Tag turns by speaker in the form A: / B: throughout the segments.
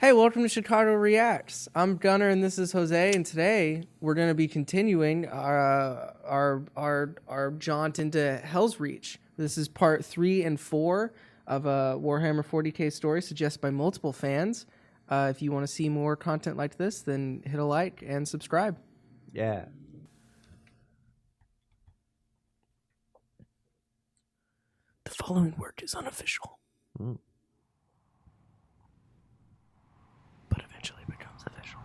A: Hey, welcome to Chicago Reacts. I'm Gunnar and this is Jose, and today we're going to be continuing our jaunt into HELSREACH. This is part 3 and 4 of a Warhammer 40k story suggested by multiple fans. If you want to see more content like this, then hit a like and subscribe.
B: Yeah.
A: The following work is unofficial. But eventually becomes official.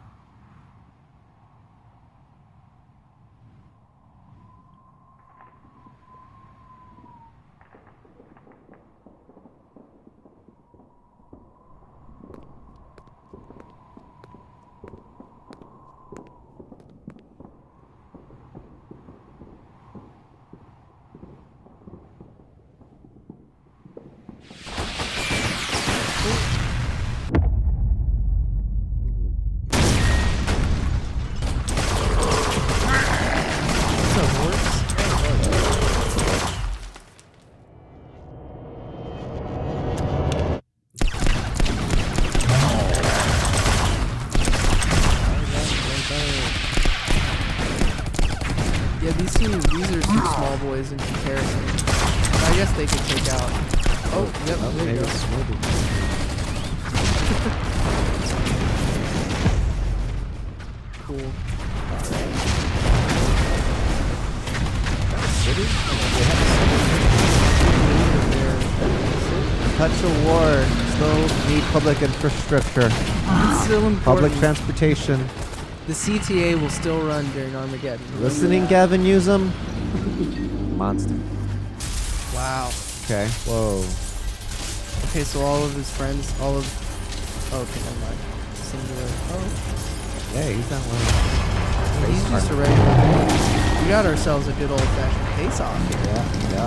A: Yeah, these are two small boys in comparison. I guess they could take out. Oh, yep, there you go. Cool.
B: Touch of war. Still need public infrastructure.
A: It's still important.
B: Public transportation.
A: The CTA will still run during Armageddon.
B: Listening, Gavin Newsom? Monster.
A: Wow.
B: Okay. Whoa.
A: Okay, so all of his friends, oh, okay, never mind. Singular. Oh.
B: Yeah, he's not one.
A: He's just a regular dude. We got ourselves a good old-fashioned face-off here.
B: Yeah.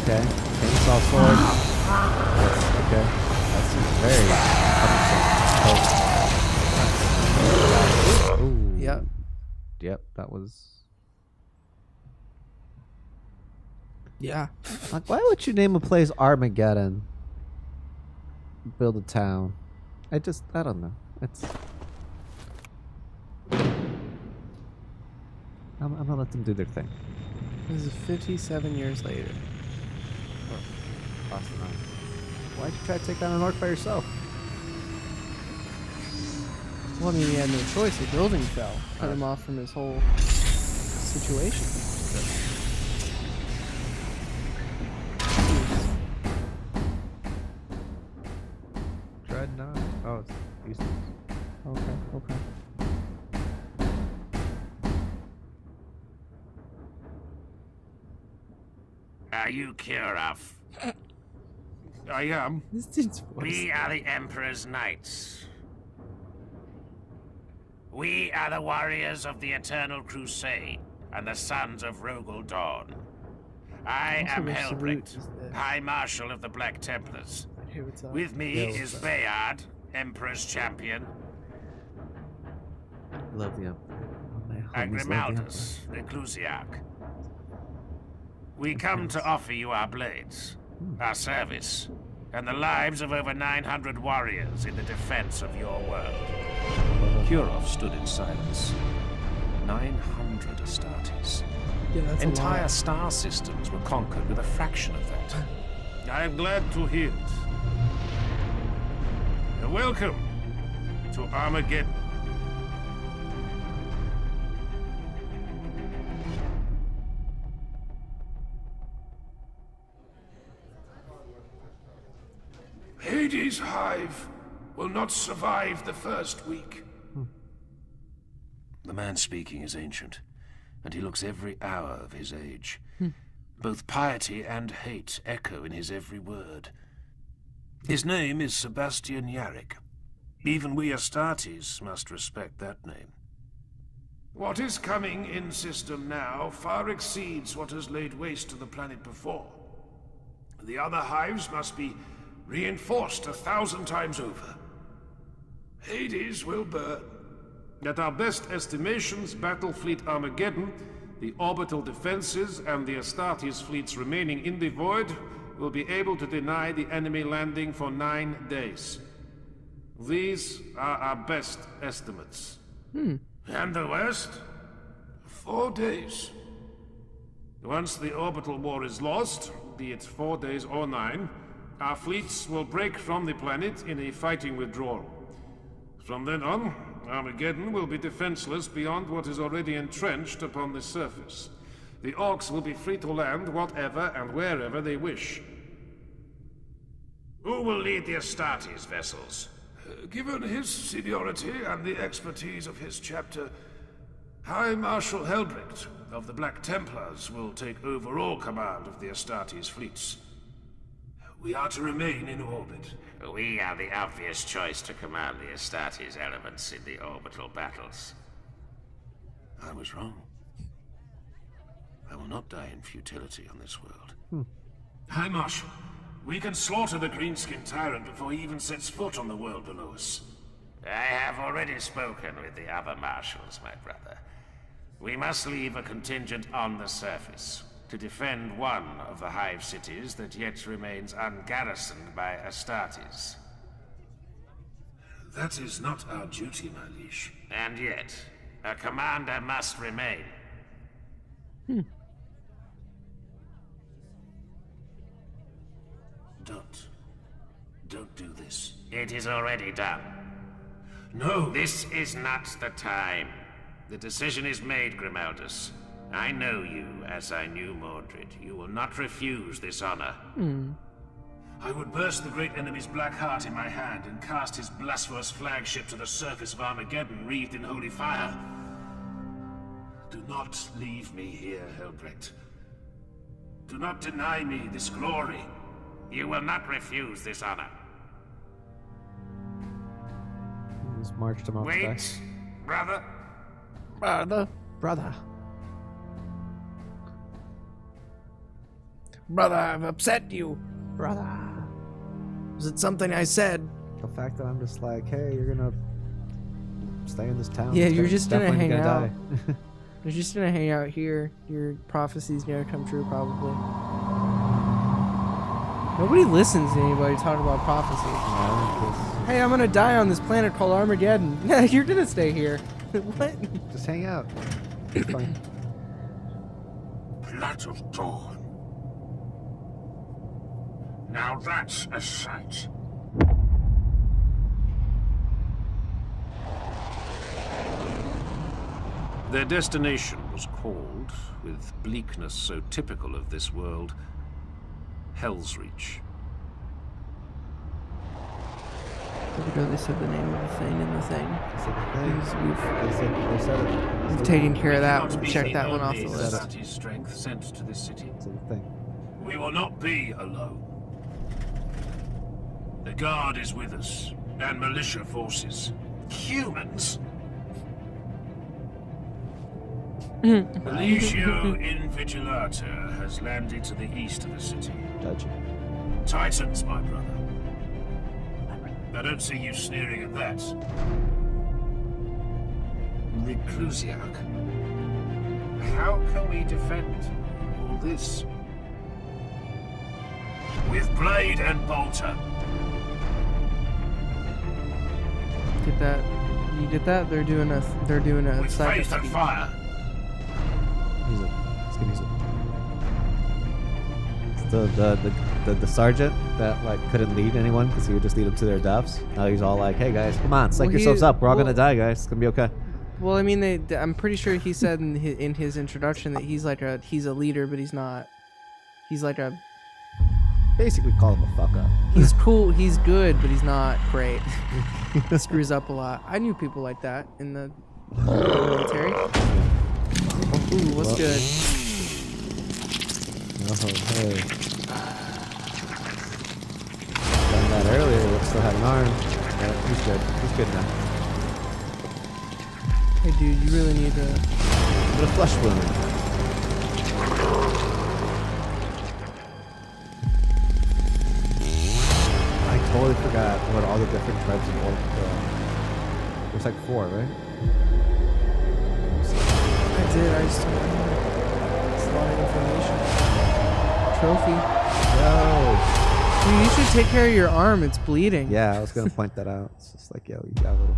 B: Okay. Chainsaw sword. Yes, okay. That seems very cumbersome. Ooh. Yep, that was...
A: Yeah.
B: Like, why would you name a place Armageddon? Build a town. I don't know. It's... I'm gonna let them do their thing.
A: This is 57 years later.
B: Across the line. Why'd you try to take down an orc by yourself?
A: Well, I mean, he had no choice. The building fell. Cut him off from his whole situation.
B: Dreadnought? Oh, it's useless.
A: Okay.
C: Are you Kirov? I am.
A: This dude's voice.
C: We are the Emperor's Knights. We are the warriors of the Eternal Crusade and the sons of Rogel Dawn. I am Helbrecht, High Marshal of the Black Templars. With me is Bayard, Emperor's Champion,
B: Love the
C: and Grimaldus, Reclusiarch. We come to offer you our blades, our service, and the lives of over 900 warriors in the defense of your world.
D: Kirov stood in silence. 900 Astartes.
A: Yeah, that's
D: Entire star systems were conquered with a fraction of that.
C: I am glad to hear it. Welcome to Armageddon.
E: Hades' hive will not survive the first week.
D: The man speaking is ancient, and he looks every hour of his age. Both piety and hate echo in his every word. His name is Sebastian Yarrick. Even we Astartes must respect that name.
E: What is coming in system now far exceeds what has laid waste to the planet before. The other hives must be reinforced 1,000 times over. Hades will burn.
F: At our best estimations, Battlefleet Armageddon, the orbital defenses, and the Astartes fleets remaining in the void will be able to deny the enemy landing for 9 days. These are our best estimates.
E: And the West?
F: 4 days. Once the orbital war is lost, be it 4 days or 9, our fleets will break from the planet in a fighting withdrawal. From then on, Armageddon will be defenseless beyond what is already entrenched upon the surface. The Orcs will be free to land whatever and wherever they wish.
C: Who will lead the Astartes vessels?
E: Given his seniority and the expertise of his chapter, High Marshal HELSREACH of the Black Templars will take overall command of the Astartes fleets. We are to remain in orbit.
C: We are the obvious choice to command the Astartes elements in the orbital battles.
D: I was wrong. I will not die in futility on this world.
E: High Marshal, we can slaughter the Greenskin Tyrant before he even sets foot on the world below us.
C: I have already spoken with the other marshals, my brother. We must leave a contingent on the surface to defend one of the hive cities that yet remains ungarrisoned by Astartes.
E: That is not our duty, my liege.
C: And yet, a commander must remain.
D: Don't do this.
C: It is already done.
E: No,
C: This is not the time. The decision is made, Grimaldus. I know you as I knew Mordred. You will not refuse this honor.
E: I would burst the great enemy's black heart in my hand and cast his blasphemous flagship to the surface of Armageddon, wreathed in holy fire. Do not leave me here, Helbrecht. Do not deny me this glory.
C: You will not refuse this honor.
B: Just marched him off the back.
C: Wait, brother.
B: Brother.
A: Brother, I've upset you.
B: Brother.
A: Was it something I said?
B: The fact that I'm just like, hey, you're gonna stay in this town.
A: Yeah,
B: it's
A: you're just gonna
B: definitely
A: hang out.
B: die.
A: You're just gonna hang out here. Your prophecy's gonna come true, probably. Nobody listens to anybody talk about prophecy.
B: Yeah,
A: Hey, I'm gonna die on this planet called Armageddon. Yeah, you're gonna stay here. What?
B: just hang out. It's fine.
C: Blood of dawn. Now that's a sight.
F: Their destination was called, with bleakness so typical of this world, HELSREACH.
A: They said the name of the thing in the thing.
B: They said it.
A: We've taken care of that.
E: Cannot
A: We've
E: be
A: checked
E: the
A: that one off
E: only
A: the list.
E: Astartes strength sent to this city.
B: It's a thing.
E: We will not be alone. The Guard is with us, and militia forces. Humans? Legio Invigilata has landed to the east of the city.
B: Judge.
E: Titans, my brother. I don't see you sneering at that. Reclusiac. How can we defend all this? With blade and bolter.
A: Get that? You get that? They're doing a
E: With
A: cyber
E: faith and
A: speed.
E: fire.
B: Use it. Let's get use it. It's the sergeant that like couldn't lead anyone because he would just lead them to their deaths. Now he's all like, "Hey guys, come on, psych
A: Well,
B: yourselves up. We're all gonna die, guys. It's gonna be okay."
A: Well, I mean, I'm pretty sure he said in his introduction that he's a leader, but he's not. He's like a.
B: Basically, call him a fuck up.
A: He's cool. He's good, but he's not great. He screws up a lot. I knew people like that in the military. Ooh, what's good?
B: Oh, hey. Done that earlier. But still had an arm. Yeah, he's good. He's good now.
A: Hey, dude, you really need to.
B: A bit of flesh wound. I totally forgot what all the different tribes of orc were. There's like 4, right?
A: I did. I just don't remember. It's a lot of information. Trophy.
B: Yo!
A: Dude, you should take care of your arm. It's bleeding.
B: Yeah, I was gonna point that out. It's just like, yo, you got a little.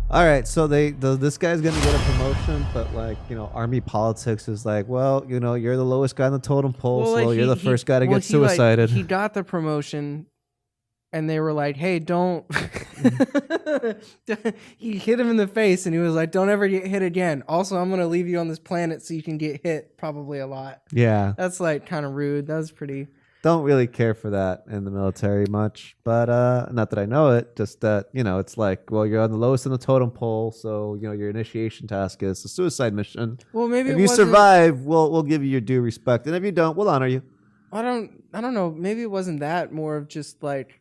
B: All right, so this guy's gonna get a promotion, but like, you know, army politics is like, well, you know, you're the lowest guy on the totem pole, so
A: like,
B: you're the first guy to get
A: he,
B: suicided.
A: Like, he got the promotion, and they were like, "Hey, don't." He hit him in the face, and he was like, "Don't ever get hit again." Also, I'm gonna leave you on this planet so you can get hit probably a lot.
B: Yeah,
A: That's like kind of rude. That was pretty.
B: don't really care for that in the military much, but not that I know it, just that, you know, it's like, well, you're on the lowest on the totem pole, so, you know, your initiation task is a suicide mission.
A: Well, maybe
B: if
A: it
B: you
A: wasn't-
B: survive, we'll give you your due respect, and if you don't, we'll honor you.
A: I don't know. Maybe it wasn't that. More of just like,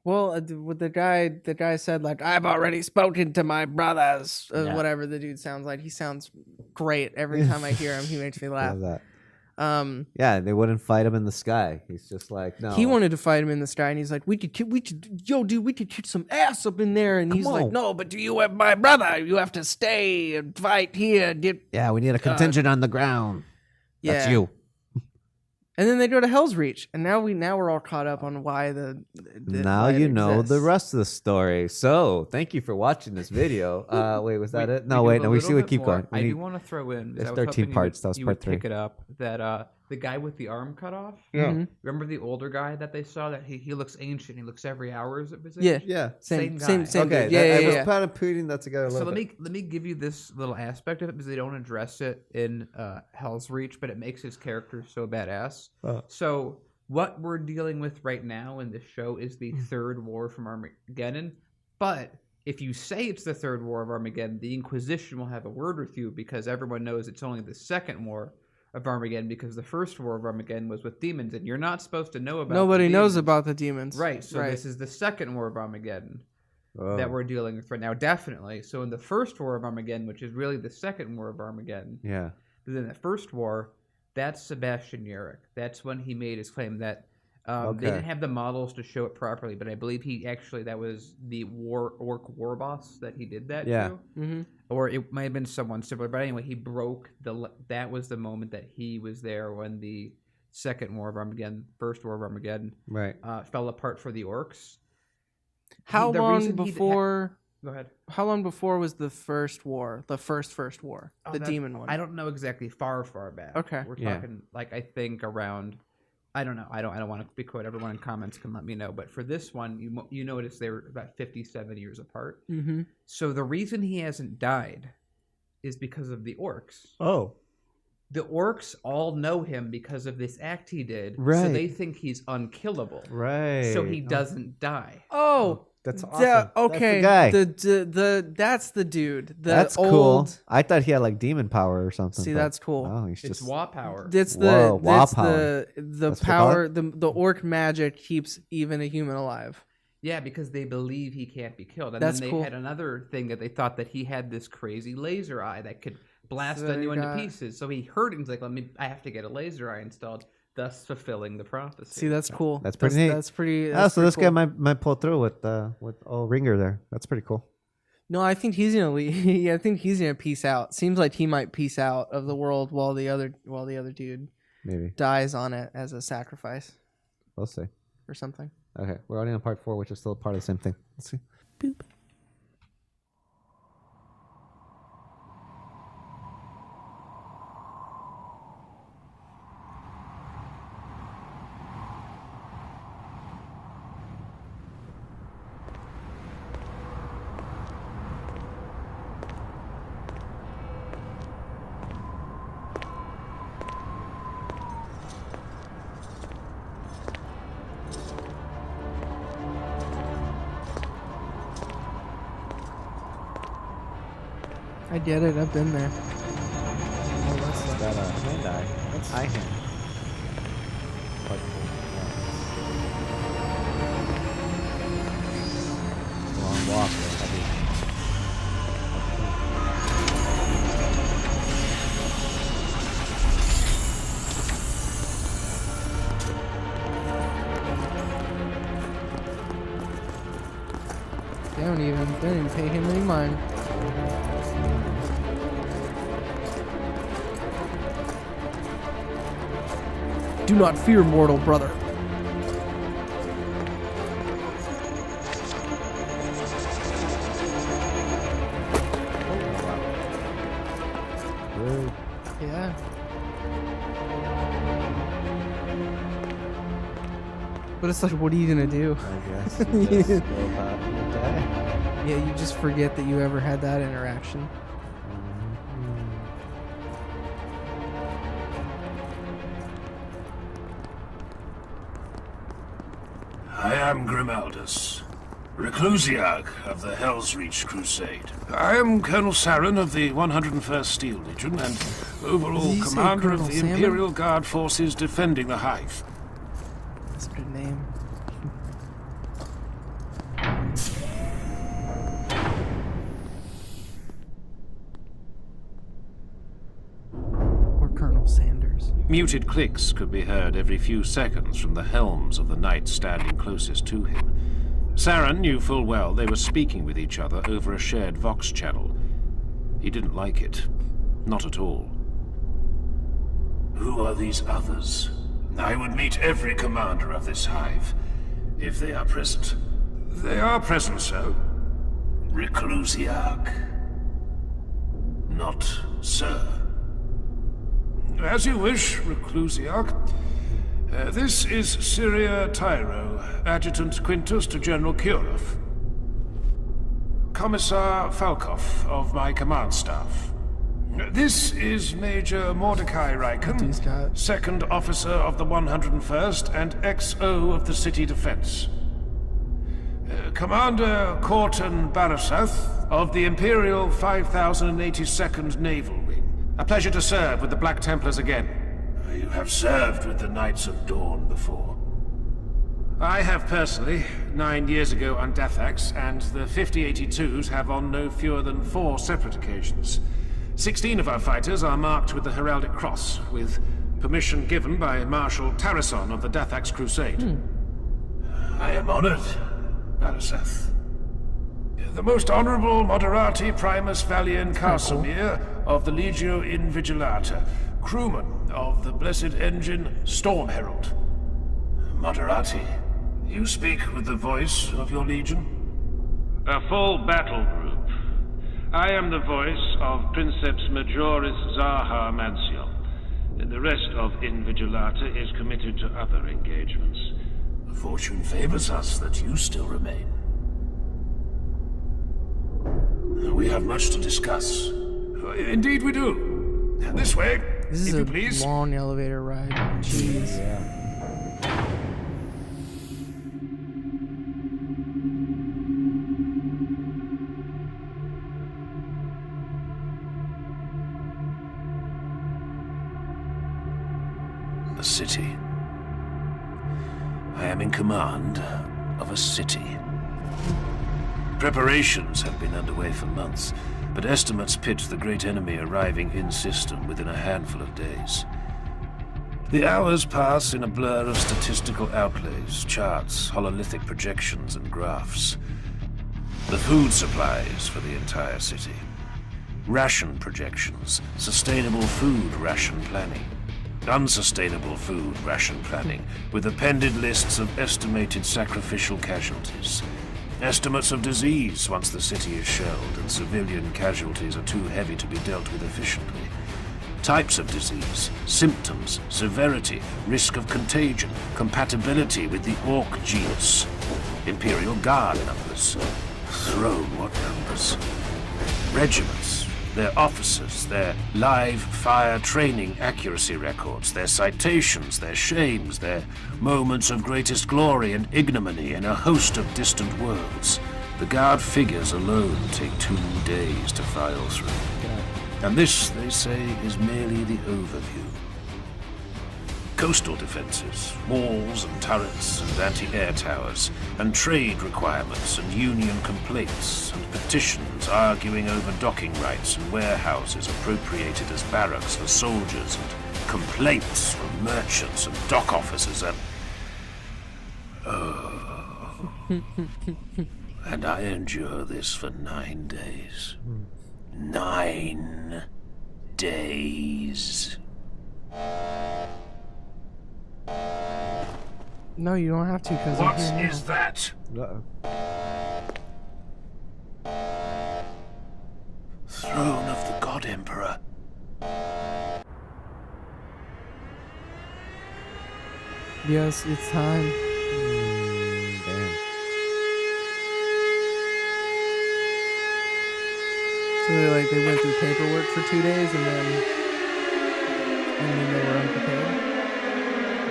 A: well, what the guy said, like, I've already spoken to my brothers.
B: Yeah.
A: Whatever the dude sounds like. He sounds great every time I hear him. He makes me laugh.
B: Love that.
A: Um,
B: Yeah, they wouldn't fight him in the sky. He's just like, no.
A: He wanted to fight him in the sky, and he's like, we could, yo, dude, we could kick some ass up in there. And he's like,
B: on.
A: no, but you have my brother. You have to stay and fight here.
B: Yeah, we need a contingent on the ground.
A: Yeah.
B: That's you.
A: And then they go to HELSREACH, and now we're all caught up on why
B: Now
A: why it
B: you know the
A: exists.
B: rest of the story. So, thank you for watching this video. Wait, was that it? No,
G: do
B: wait,
G: a
B: no, we
G: little
B: see we
G: bit
B: keep
G: more.
B: going.
G: I do want to throw in.
B: There's
G: I was
B: 13
G: hoping
B: parts. That was
G: you
B: part
G: would
B: 3.
G: pick it up that the guy with the arm cut off.
B: Yeah.
G: Remember the older guy that they saw that he looks ancient. He looks every hour's of his age.
A: Yeah.
B: Yeah.
A: Same
G: Same
A: same
G: guy.
A: same
B: Okay,
A: dude. Yeah,
B: I
A: yeah,
B: was
A: yeah.
B: kind of putting that together a
G: So
B: little
G: let
B: bit.
G: me give you this little aspect of it because they don't address it in HELSREACH, but it makes his character so badass.
B: Oh.
G: So what we're dealing with right now in this show is the third war from Armageddon. But if you say it's the third war of Armageddon, the Inquisition will have a word with you because everyone knows it's only the second war of Armageddon because the first war of Armageddon was with demons, and you're not supposed to know about.
A: Nobody
G: the
A: knows
G: demons.
A: about the demons.
G: Right. So
A: right.
G: this is the second war of Armageddon
B: Oh.
G: that we're dealing with right now, definitely. So in the first war of Armageddon, which is really the second war of Armageddon,
B: Yeah.
G: but in the first war, that's Sebastian Yarrick. That's when he made his claim that
B: Okay.
G: they didn't have the models to show it properly, but I believe that was the orc war boss that he did that
B: Yeah.
G: to.
A: Mm-hmm.
G: Or it might have been someone similar. But anyway, he broke that was the moment that he was there when the second war of Armageddon, first war of Armageddon,
B: Right.
G: fell apart for the orcs.
A: How
G: The
A: long
G: reason he-
A: before?
G: Go ahead.
A: How long before was the first war? The first war,
G: Oh,
A: the demon one.
G: I don't know exactly far back.
A: Okay.
G: We're
B: Yeah.
G: talking like I think around. I don't know. I don't want to be quote. Everyone in comments can let me know. But for this one, you notice they were about 57 years apart.
A: Mm-hmm.
G: So the reason he hasn't died is because of the orcs.
B: Oh.
G: The orcs all know him because of this act he did. So
B: Right.
G: they think he's unkillable.
B: Right.
G: So he doesn't die.
A: Oh,
B: That's awesome.
A: yeah,
B: That's
A: okay.
B: the guy.
A: That's the dude. The
B: That's
A: old,
B: cool. I thought he had like demon power or something.
A: See,
B: but-
A: that's cool.
B: Oh, he's
G: It's
B: just.
G: Wa power.
A: That's
B: Whoa,
A: the
B: wow
A: that's
B: power.
A: the
B: That's what they
A: power. The orc magic keeps even a human alive.
G: Yeah, because they believe he can't be killed. And
A: That's
G: then they
A: cool.
G: had another thing that they thought that he had this crazy laser eye that could blast
A: So
G: anyone
A: you
G: to
A: got-
G: pieces. So he heard it and he's like, I have to get a laser eye installed, thus fulfilling the prophecy.
A: See, that's cool.
B: That's pretty neat.
A: That's pretty.
B: Oh,
A: That's
B: so
A: pretty
B: this
A: cool.
B: guy might pull through with old Ringer there. That's pretty cool.
A: No, I think he's gonna leave. I think he's gonna peace out. Seems like he might peace out of the world while the other dude
B: Maybe.
A: dies on it as a sacrifice
B: We'll see.
A: or something.
B: Okay, we're already on part 4, which is still part of the same thing. Let's see.
A: Boop. I get it. I've been there.
B: Oh, that's that hand eye. That's eye hand. Part 4. Long walk.
A: They don't even pay him any mind. Do not fear, mortal brother. But it's like, what are you gonna do?
B: I guess you just go about your day.
A: Yeah, you just forget that you ever had that interaction.
C: I am Grimaldus, Reclusiarch of the HELSREACH Crusade. I am Colonel Saren of the 101st Steel Legion and overall
A: Did you say
C: commander of
A: Colonel
C: the
A: Salmon?
C: Imperial Guard forces defending the Hive.
A: That's a good name. Or Colonel Sanders.
C: Muted clicks could be heard every few seconds from the helms of the knights standing closest to him. Saren knew full well they were speaking with each other over a shared Vox channel. He didn't like it. Not at all. Who are these others? I would meet every commander of this hive, if they are present.
E: They are present, sir.
C: Reclusiarch. Not sir.
E: As you wish, Reclusiarch. This is Syria Tyro, Adjutant Quintus to General Kurov. Commissar
C: Falkov of my command staff.
E: This is Major Mordecai
A: These
E: Riken,
A: guys.
E: Second Officer of the 101st and XO of the City Defense. Commander Corton Barasath of the Imperial 5082nd Naval Wing. A pleasure to serve with the Black Templars again.
C: You have served with the Knights of Dawn before.
E: I have personally, 9 years ago on Deathax, and the 5082s have on no fewer than 4 separate occasions. 16 of our fighters are marked with the Heraldic Cross, with permission given by Marshal Tarrason of the Deathax Crusade.
C: I am honored, Barasath.
E: The most honorable Moderati Primus Valian Casimir of the Legio Invigilata, crewman of the Blessed Engine Storm Herald.
C: Moderati, you speak with the voice of your legion?
F: A full battle group. I am the voice of Princeps Majoris Zaha Manciel. The rest of Invigilata is committed to other engagements.
C: Fortune favors us that you still remain. We have much to discuss.
E: Indeed we do. This way,
A: This
E: if
A: is
E: you
A: a
E: please.
A: long elevator ride. Jeez.
B: Yeah.
C: A city. I am in command of a city. Preparations have been underway for months, but estimates pitch the great enemy arriving in system within a handful of days. The hours pass in a blur of statistical outlays, charts, hololithic projections, and graphs. The food supplies for the entire city. Ration projections, sustainable food ration planning. Unsustainable food ration planning, with appended lists of estimated sacrificial casualties. Estimates of disease once the city is shelled and civilian casualties are too heavy to be dealt with efficiently. Types of disease, symptoms, severity, risk of contagion, compatibility with the Orc genus. Imperial Guard numbers. Throne, what numbers? Regiments, their officers, their live fire training accuracy records, their citations, their shames, their moments of greatest glory and ignominy in a host of distant worlds. The Guard figures alone take 2 days to file through. And this, they say, is merely the overview. Coastal defenses, walls and turrets and anti-air towers, and trade requirements and union complaints and petitions arguing over docking rights and warehouses appropriated as barracks for soldiers and complaints from merchants and dock officers and... Oh. And I endure this for 9 days. 9 days.
A: No, you don't have to, because
C: What
A: I'm here
C: is
A: now.
C: that?
B: Uh-oh.
C: Throne of the God Emperor.
A: Yes, it's time. So they went through paperwork for 2 days and then they were unprepared.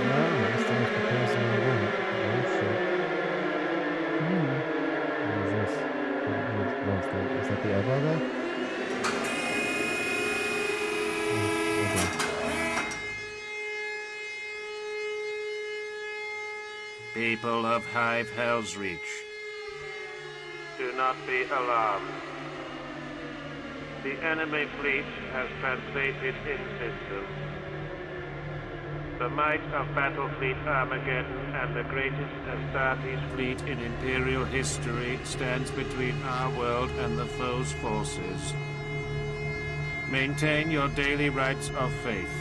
B: No, last time was prepared so they weren't. Oh shit. What is this? Is that the elbow though? Okay.
C: People of Hive HELSREACH, do not be alarmed. The enemy fleet has translated in system. The might of Battlefleet Armageddon and the greatest Astartes fleet in Imperial history stands between our world and the foe's forces. Maintain your daily rites of faith.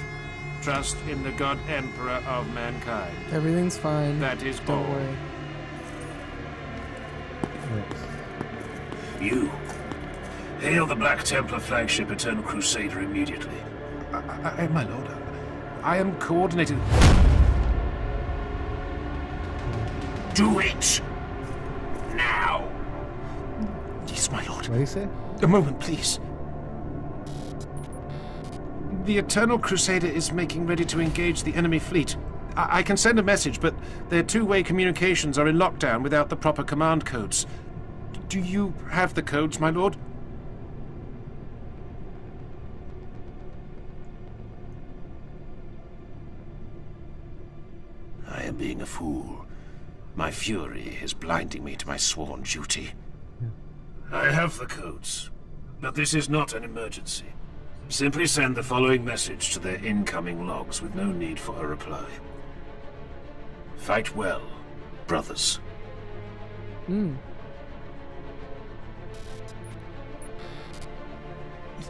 C: Trust in the God Emperor of mankind.
A: Everything's fine.
C: That is
A: Don't
C: all.
A: worry.
D: You. Hail the Black Templar flagship Eternal Crusader immediately.
F: My lord, I am coordinating.
D: Do it! Now! Yes, my lord.
B: What do you say?
F: A moment, please. The Eternal Crusader is making ready to engage the enemy fleet. I can send a message, but their two-way communications are in lockdown without the proper command codes. Do you have the codes, my lord?
D: I am being a fool. My fury is blinding me to my sworn duty. I have the codes, but this is not an emergency. Simply send the following message to their incoming logs with no need for a reply. Fight well, brothers.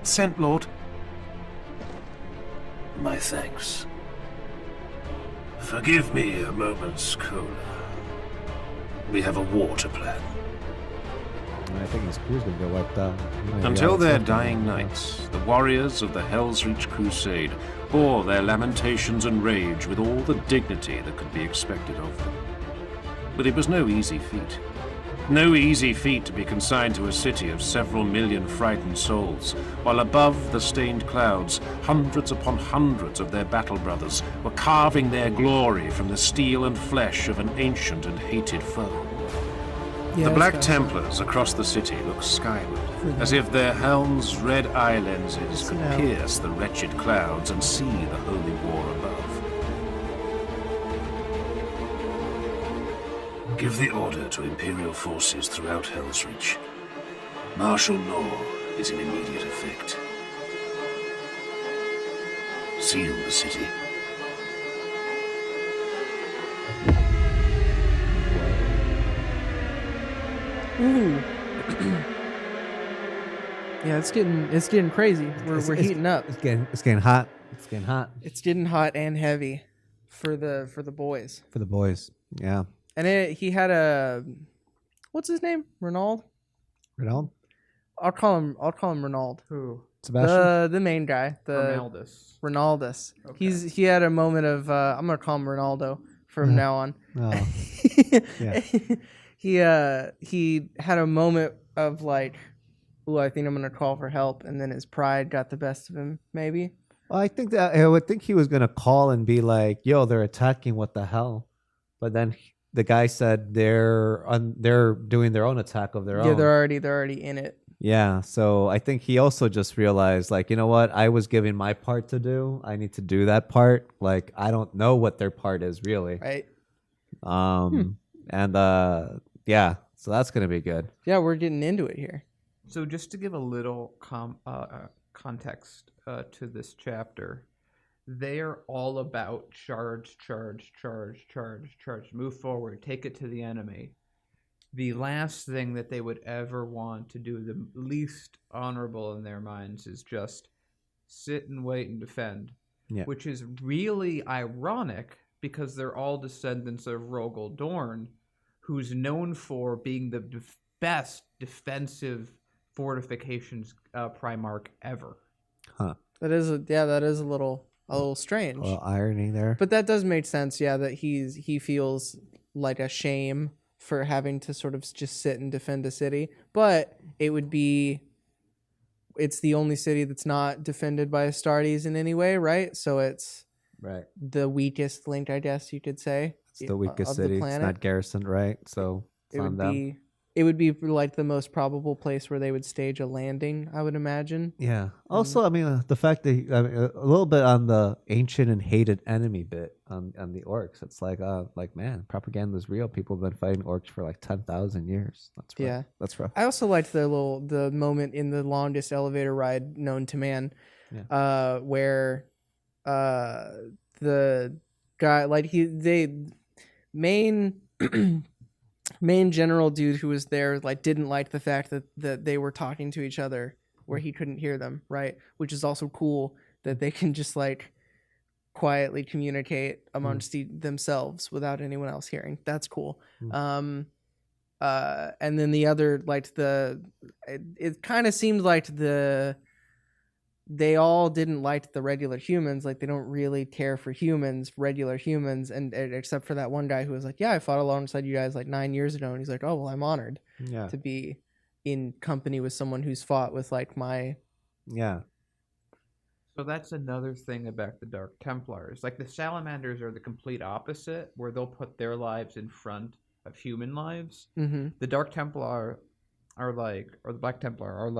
F: Sent, lord.
D: My thanks. Forgive me a moment's cola. We have a war to plan.
B: I think his crew's gonna get wiped out.
C: Until their dying nights, the warriors of the HELSREACH crusade bore their lamentations and rage with all the dignity that could be expected of them. But it was no easy feat. No easy feat to be consigned to a city of several million frightened souls, while above the stained clouds, hundreds upon hundreds of their battle brothers were carving their glory from the steel and flesh of an ancient and hated foe. The Black Templars across the city looked skyward, as if their helms' red eye lenses could pierce the wretched clouds and see the holy war above.
D: Give the order to Imperial forces throughout HELSREACH. Martial law is in immediate effect. Seal the city.
A: Ooh. Yeah, it's getting crazy. We're heating up.
B: It's getting hot. It's getting hot
A: It's getting hot and heavy for the boys.
B: for the boys. Yeah.
A: And he had a, what's his name? Ronald?
B: Ronald?
A: I'll call him Ronald.
G: Who?
B: Sebastian?
A: The main guy.
G: Ronaldus.
A: Ronaldus.
G: Okay.
A: He had a moment of I'm gonna call him Ronaldo from now on.
B: Oh. Yeah.
A: He had a moment of like, ooh, I think I'm gonna call for help, and then his pride got the best of him, maybe.
B: Well, I would think he was gonna call and be like, "Yo, they're attacking. What the hell?" But then the guy said they're doing their own attack of their own.
A: Yeah, they're already in it.
B: Yeah, so I think he also just realized, like, you know what? I was given my part to do. I need to do that part. Like, I don't know what their part is really.
A: Right.
B: And yeah, so that's gonna be good.
A: Yeah, we're getting into it here.
G: So just to give a little context to this chapter, they are all about charge, move forward, take it to the enemy. The last thing that they would ever want to do, the least honorable in their minds, is just sit and wait and defend.
B: Yeah.
G: Which is really ironic because they're all descendants of Rogel Dorn, who's known for being the best defensive fortifications Primarch ever.
B: Huh.
A: That is a little strange.
B: A little irony there.
A: But that does make sense, yeah, that he feels like a shame for having to sort of just sit and defend a city. But it would be, it's the only city that's not defended by Astartes in any way, right? So it's
B: Right.
A: the weakest link, I guess you could say.
B: It's the weakest
A: of the
B: city. It's
A: planet.
B: not garrisoned, right? So it's on them.
A: It would be like the most probable place where they would stage a landing, I would imagine.
B: Yeah. Also, I mean, the fact that a little bit on the ancient and hated enemy bit on the orcs. It's like man, propaganda is real. People have been fighting orcs for like 10,000 years. That's rough.
A: Yeah,
B: that's rough.
A: I also liked the moment in the longest elevator ride known to man, where the guy main general dude who was there didn't like the fact that they were talking to each other where he couldn't hear them, right? Which is also cool that they can just quietly communicate amongst themselves without anyone else hearing. That's cool. And then the other it kind of seemed like they all didn't like the regular humans. They don't really care for regular humans, and except for that one guy who was like, yeah, I fought alongside you guys 9 years ago, and he's like, oh well, I'm honored to be in company with someone who's fought with my
G: So that's another thing about the Dark Templars. The Salamanders are the complete opposite, where they'll put their lives in front of human lives.
A: Mm-hmm.
G: The Dark Templar or the Black Templar are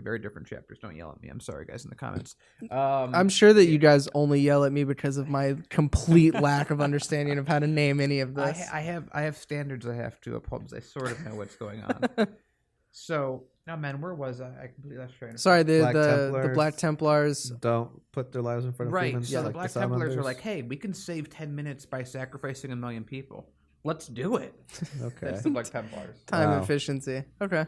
G: very different chapters. Don't yell at me. I'm sorry, guys, in the comments.
A: I'm sure that you guys only yell at me because of my complete lack of understanding of how to name any of this.
G: I have standards I have to uphold. I sort of know what's going on. So, now, man, where was I? I completely lost train of thought.
A: Sorry, the Black Templars
B: don't put their lives in front of humans.
G: So the Black Templars are hey, we can save 10 minutes by sacrificing 1 million people. Let's do it.
B: Okay.
G: That's the Black Templars.
A: Time efficiency. Okay.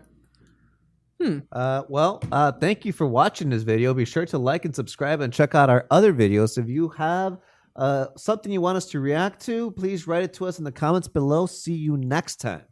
B: Thank you for watching this video. Be sure to like and subscribe and check out our other videos. If you have something you want us to react to, please write it to us in the comments below. See you next time.